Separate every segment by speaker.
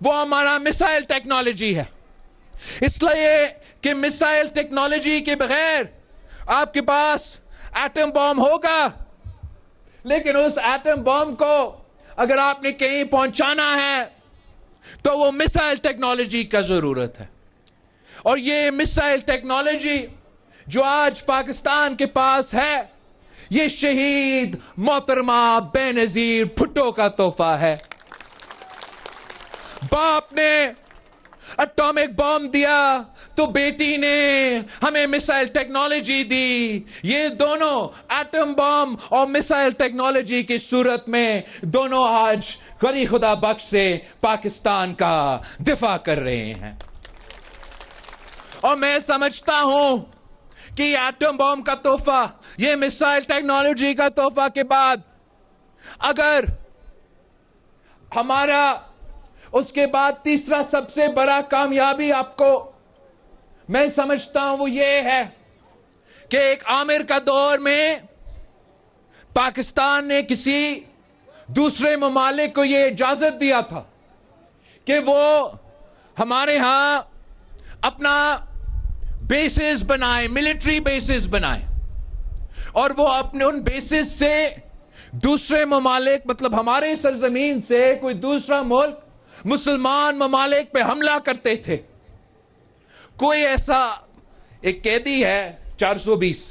Speaker 1: وہ ہمارا missile technology ہے. اس لیے کہ میسائل ٹیکنالوجی کے بغیر آپ کے پاس ایٹم بم ہوگا، لیکن اس ایٹم بم کو اگر آپ نے کہیں پہنچانا ہے تو وہ میسائل ٹیکنالوجی کا ضرورت ہے. اور یہ میسائل ٹیکنالوجی جو آج پاکستان کے پاس ہے، یہ شہید محترمہ بے نظیر بھٹو کا تحفہ ہے. باپ نے اٹامک بم دیا تو بیٹی نے ہمیں میسائل ٹیکنالوجی دی. یہ دونوں ایٹم بم اور میسائل ٹیکنالوجی کی صورت میں دونوں آج غنی خدا بخش سے پاکستان کا دفاع کر رہے ہیں. اور میں سمجھتا ہوں کہ یہ ایٹم بم کا تحفہ، یہ میسائل ٹیکنالوجی کا تحفہ کے بعد اگر ہمارا اس کے بعد تیسرا سب سے بڑا کامیابی آپ کو میں سمجھتا ہوں وہ یہ ہے کہ ایک عامر کا دور میں پاکستان نے کسی دوسرے ممالک کو یہ اجازت دیا تھا کہ وہ ہمارے ہاں اپنا بیسز بنائے، ملٹری بیسز بنائے، اور وہ اپنے ان بیسز سے دوسرے ممالک، مطلب ہمارے سرزمین سے کوئی دوسرا ملک مسلمان ممالک پہ حملہ کرتے تھے. کوئی ایسا ایک قیدی ہے 420،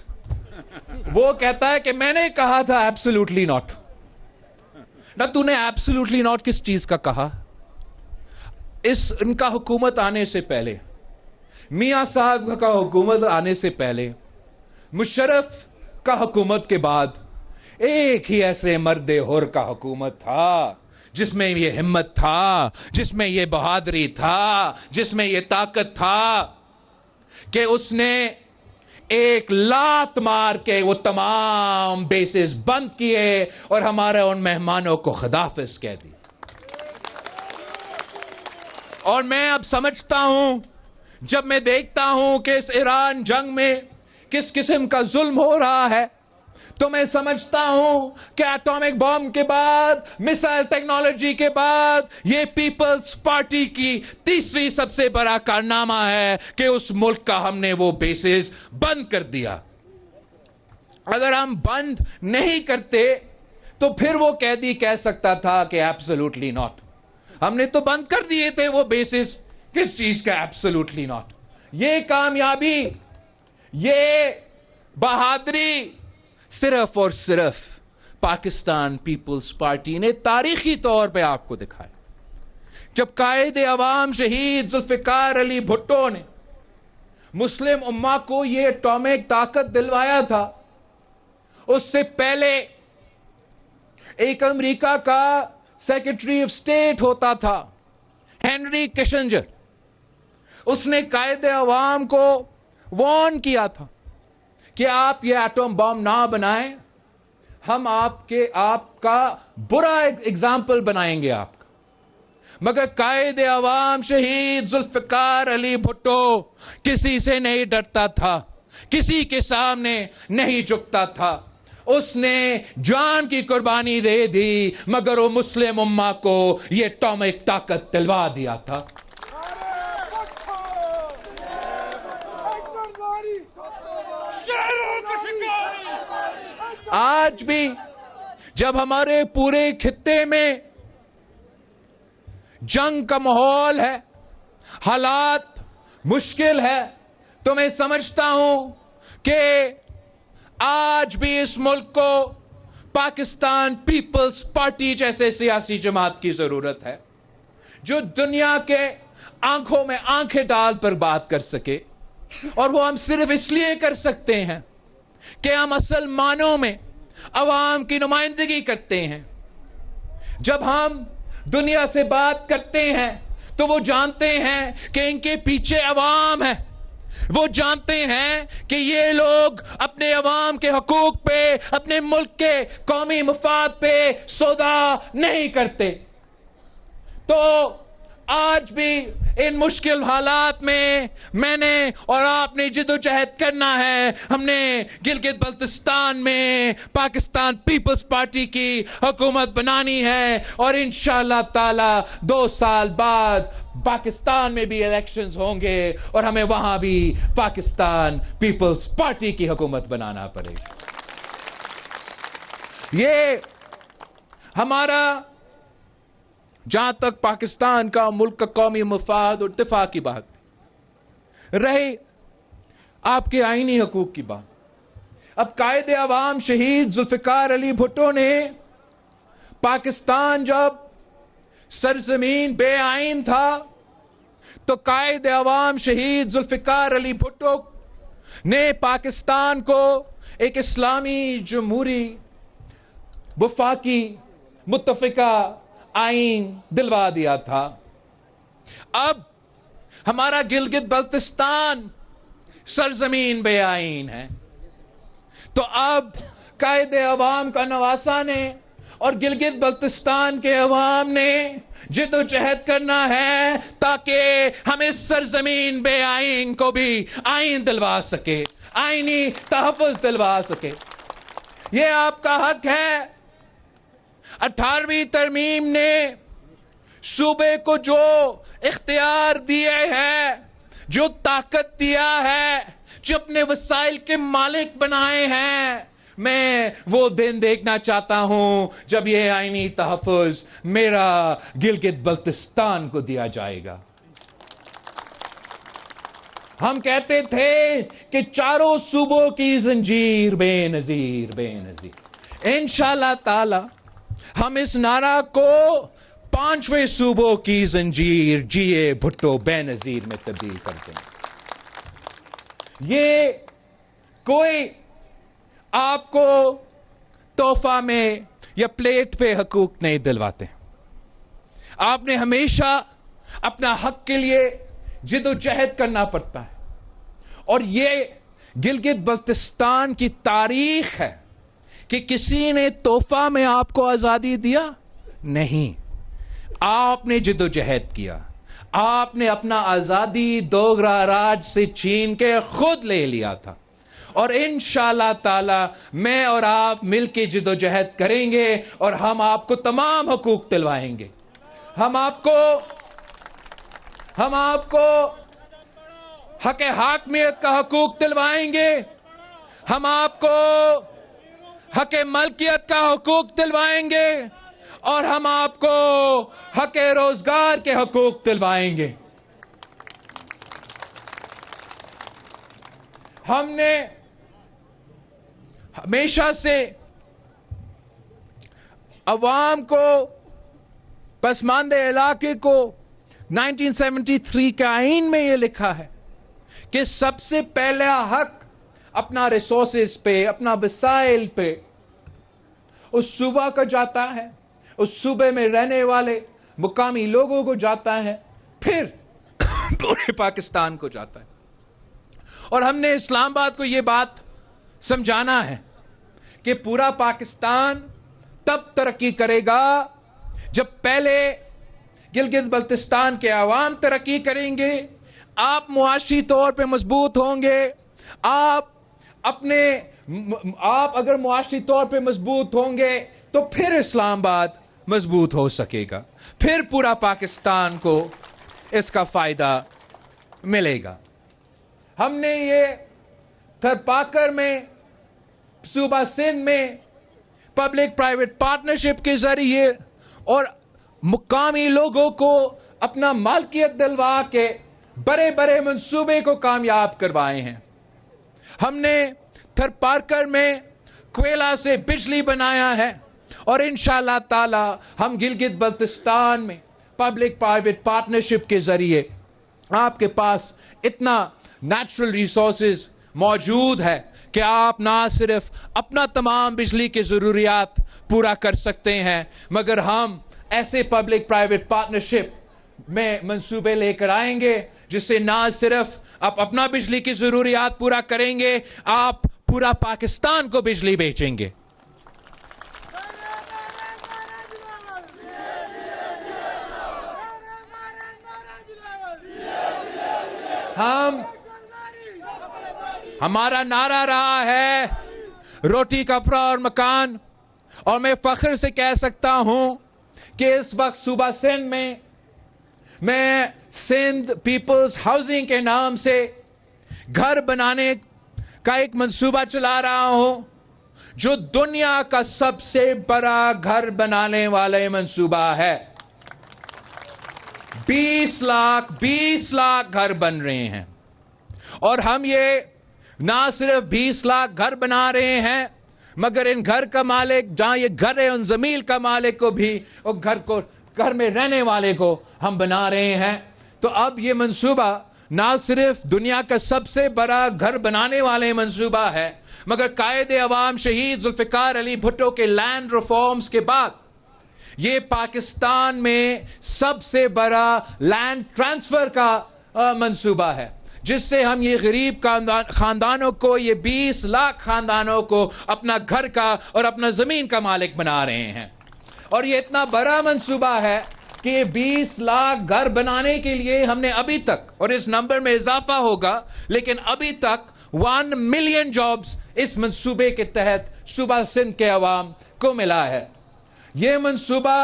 Speaker 1: وہ کہتا ہے کہ میں نے کہا تھا ایبسولوٹلی ناٹ. نہ تو نے ایبسولوٹلی ناٹ کس چیز کا کہا؟ ان کا حکومت آنے سے پہلے، میاں صاحب کا حکومت آنے سے پہلے، مشرف کا حکومت کے بعد ایک ہی ایسے مرد حر کا حکومت تھا جس میں یہ ہمت تھا، جس میں یہ بہادری تھا، جس میں یہ طاقت تھا کہ اس نے ایک لات مار کے وہ تمام بیسز بند کیے اور ہمارے ان مہمانوں کو خداحافظ کہہ دی. اور میں اب سمجھتا ہوں، جب میں دیکھتا ہوں کہ اس ایران جنگ میں کس قسم کا ظلم ہو رہا ہے، تو میں سمجھتا ہوں کہ ایٹامک بم کے بعد، میسائل ٹیکنالوجی کے بعد، یہ پیپلز پارٹی کی تیسری سب سے بڑا کارنامہ ہے کہ اس ملک کا ہم نے وہ بیسز بند کر دیا. اگر ہم بند نہیں کرتے تو پھر وہ قیدی کہہ سکتا تھا کہ ایبسولوٹلی ناٹ. ہم نے تو بند کر دیے تھے وہ بیسز، کس چیز کا ایبسولوٹلی ناٹ. یہ کامیابی، یہ بہادری صرف اور صرف پاکستان پیپلز پارٹی نے تاریخی طور پہ آپ کو دکھایا. جب قائد عوام شہید ذوالفقار علی بھٹو نے مسلم امہ کو یہ اٹامک طاقت دلوایا تھا، اس سے پہلے ایک امریکہ کا سیکرٹری آف اسٹیٹ ہوتا تھا، ہینری کشنجر. اس نے قائد عوام کو وارن کیا تھا کہ آپ یہ ایٹم بم نہ بنائیں، ہم آپ کا برا اگزامپل بنائیں گے آپ کا. مگر قائد عوام شہید ذوالفقار علی بھٹو کسی سے نہیں ڈرتا تھا، کسی کے سامنے نہیں جھکتا تھا. اس نے جان کی قربانی دے دی، مگر وہ مسلم امہ کو یہ اٹامک طاقت دلوا دیا تھا. آج بھی جب ہمارے پورے خطے میں جنگ کا ماحول ہے، حالات مشکل ہے، تو میں سمجھتا ہوں کہ آج بھی اس ملک کو پاکستان پیپلز پارٹی جیسے سیاسی جماعت کی ضرورت ہے، جو دنیا کے آنکھوں میں آنکھیں ڈال پر بات کر سکے. اور وہ ہم صرف اس لیے کر سکتے ہیں کہ ہم اصل معنوں میں عوام کی نمائندگی کرتے ہیں. جب ہم دنیا سے بات کرتے ہیں تو وہ جانتے ہیں کہ ان کے پیچھے عوام ہے، وہ جانتے ہیں کہ یہ لوگ اپنے عوام کے حقوق پہ، اپنے ملک کے قومی مفاد پہ سودا نہیں کرتے. تو آج بھی ان مشکل حالات میں میں نے اور آپ نے جدوجہد کرنا ہے. ہم نے گلگت بلتستان میں پاکستان پیپلز پارٹی کی حکومت بنانی ہے, اور انشاءاللہ تعالی 2 سال بعد پاکستان میں بھی الیکشنز ہوں گے اور ہمیں وہاں بھی پاکستان پیپلز پارٹی کی حکومت بنانا پڑے گا. یہ ہمارا جہاں تک پاکستان کا ملک کا قومی مفاد اور دفاع کی بات رہی, آپ کے آئینی حقوق کی بات. اب قائد عوام شہید ذوالفقار علی بھٹو نے پاکستان جب سرزمین بے آئین تھا تو قائد عوام شہید ذوالفقار علی بھٹو نے پاکستان کو ایک اسلامی جمہوری وفاقی متفقہ آئین دلوا دیا تھا. اب ہمارا گلگت بلتستان سرزمین بے آئین ہے, تو اب قائد عوام کا نواسہ نے اور گلگت بلتستان کے عوام نے جدوجہد کرنا ہے تاکہ ہم اس سرزمین بے آئین کو بھی آئین دلوا سکے, آئینی تحفظ دلوا سکے. یہ آپ کا حق ہے. 18ویں ترمیم نے صوبے کو جو اختیار دیے ہیں, جو طاقت دیا ہے, جو اپنے وسائل کے مالک بنائے ہیں, میں وہ دن دیکھنا چاہتا ہوں جب یہ آئینی تحفظ میرا گلگت بلتستان کو دیا جائے گا. ہم کہتے تھے کہ چاروں صوبوں کی زنجیر بے نظیر بے نظیر. انشاءاللہ تعالی ہم اس نعرہ کو 5ویں صوبوں کی زنجیر جیے بھٹو بے نظیر میں تبدیل کر دیں. یہ کوئی آپ کو تحفہ میں یا پلیٹ پہ حقوق نہیں دلواتے. آپ نے ہمیشہ اپنا حق کے لیے جدوجہد کرنا پڑتا ہے, اور یہ گلگت بلتستان کی تاریخ ہے کہ کسی نے تحفہ میں آپ کو آزادی دیا نہیں. آپ نے جدوجہد کیا, آپ نے اپنا آزادی دوگرا راج سے چھین کے خود لے لیا تھا, اور انشاءاللہ تعالی میں اور آپ مل کے جدوجہد کریں گے اور ہم آپ کو تمام حقوق دلوائیں گے. ہم آپ کو حق حاکمیت کا حقوق دلوائیں گے, ہم آپ کو حق ملکیت کا حقوق دلوائیں گے, اور ہم آپ کو حق روزگار کے حقوق دلوائیں گے. ہم نے ہمیشہ سے عوام کو, پسماندہ علاقے کو 1973 کے آئین میں یہ لکھا ہے کہ سب سے پہلا حق اپنا ریسورسز پہ, اپنا وسائل پہ اس صوبہ کا جاتا ہے, اس صوبے میں رہنے والے مقامی لوگوں کو جاتا ہے, پھر پورے پاکستان کو جاتا ہے. اور ہم نے اسلام آباد کو یہ بات سمجھانا ہے کہ پورا پاکستان تب ترقی کرے گا جب پہلے گلگت بلتستان کے عوام ترقی کریں گے, آپ معاشی طور پہ مضبوط ہوں گے, آپ اگر معاشی طور پہ مضبوط ہوں گے تو پھر اسلام آباد مضبوط ہو سکے گا, پھر پورا پاکستان کو اس کا فائدہ ملے گا. ہم نے یہ تھرپاکر میں, صوبہ سندھ میں پبلک پرائیویٹ پارٹنرشپ کے ذریعے اور مقامی لوگوں کو اپنا مالکیت دلوا کے بڑے بڑے منصوبے کو کامیاب کروائے ہیں. ہم نے تھرپاکر میں کوئلہ سے بجلی بنایا ہے, اور انشاءاللہ تعالی ہم گلگت بلتستان میں پبلک پرائیویٹ پارٹنرشپ کے ذریعے, آپ کے پاس اتنا نیچرل ریسورسز موجود ہے کہ آپ نہ صرف اپنا تمام بجلی کے ضروریات پورا کر سکتے ہیں, مگر ہم ایسے پبلک پرائیویٹ پارٹنرشپ میں منصوبے لے کر آئیں گے جس سے نہ صرف آپ اپنا بجلی کی ضروریات پورا کریں گے, آپ پورا پاکستان کو بجلی بیچیں گے. ہمارا نعرہ رہا ہے روٹی کپڑا اور مکان, اور میں فخر سے کہہ سکتا ہوں کہ اس وقت صوبہ سندھ میں سندھ پیپلز ہاؤسنگ کے نام سے گھر بنانے کا ایک منصوبہ چلا رہا ہوں جو دنیا کا سب سے بڑا گھر بنانے والے منصوبہ ہے. 20 لاکھ گھر بن رہے ہیں, اور ہم یہ نہ صرف 20 لاکھ گھر بنا رہے ہیں مگر ان گھر کا مالک جہاں یہ گھر ہے ان زمین کا مالک کو بھی گھر میں رہنے والے کو ہم بنا رہے ہیں. تو اب یہ منصوبہ نہ صرف دنیا کا سب سے بڑا گھر بنانے والے منصوبہ ہے مگر قائد عوام شہید ذوالفقار علی بھٹو کے لینڈ ریفارمز کے بعد یہ پاکستان میں سب سے بڑا لینڈ ٹرانسفر کا منصوبہ ہے, جس سے ہم یہ غریب خاندانوں کو, یہ 20 لاکھ خاندانوں کو اپنا گھر کا اور اپنا زمین کا مالک بنا رہے ہیں. اور یہ اتنا بڑا منصوبہ ہے کہ 20 لاکھ گھر بنانے کے لیے ہم نے ابھی تک, اور اس نمبر میں اضافہ ہوگا, لیکن ابھی تک 1 ملین جابز اس منصوبے کے تحت صوبہ سندھ کے عوام کو ملا ہے. یہ منصوبہ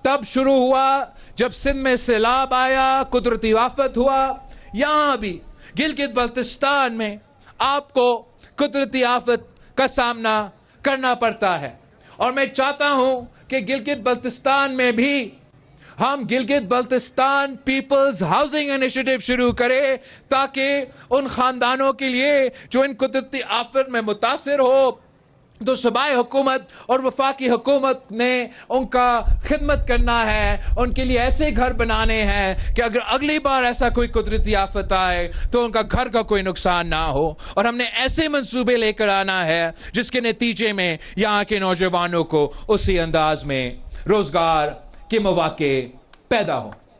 Speaker 1: تب شروع ہوا جب سندھ میں سیلاب آیا, قدرتی آفت ہوا. یہاں بھی گلگت بلتستان میں آپ کو قدرتی آفت کا سامنا کرنا پڑتا ہے, اور میں چاہتا ہوں کہ گلگت بلتستان میں بھی ہم Gilgit Baltistan Peoples Housing Initiative شروع کریں تاکہ ان خاندانوں کے لیے جو ان قدرتی آفت میں متاثر ہو, تو صوبائی حکومت اور وفاقی حکومت نے ان کا خدمت کرنا ہے, ان کے لیے ایسے گھر بنانے ہیں کہ اگر اگلی بار ایسا کوئی قدرتی آفت آئے تو ان کا گھر کا کوئی نقصان نہ ہو. اور ہم نے ایسے منصوبے لے کر آنا ہے جس کے نتیجے میں یہاں کے نوجوانوں کو اسی انداز میں روزگار کے مواقع پیدا ہوں.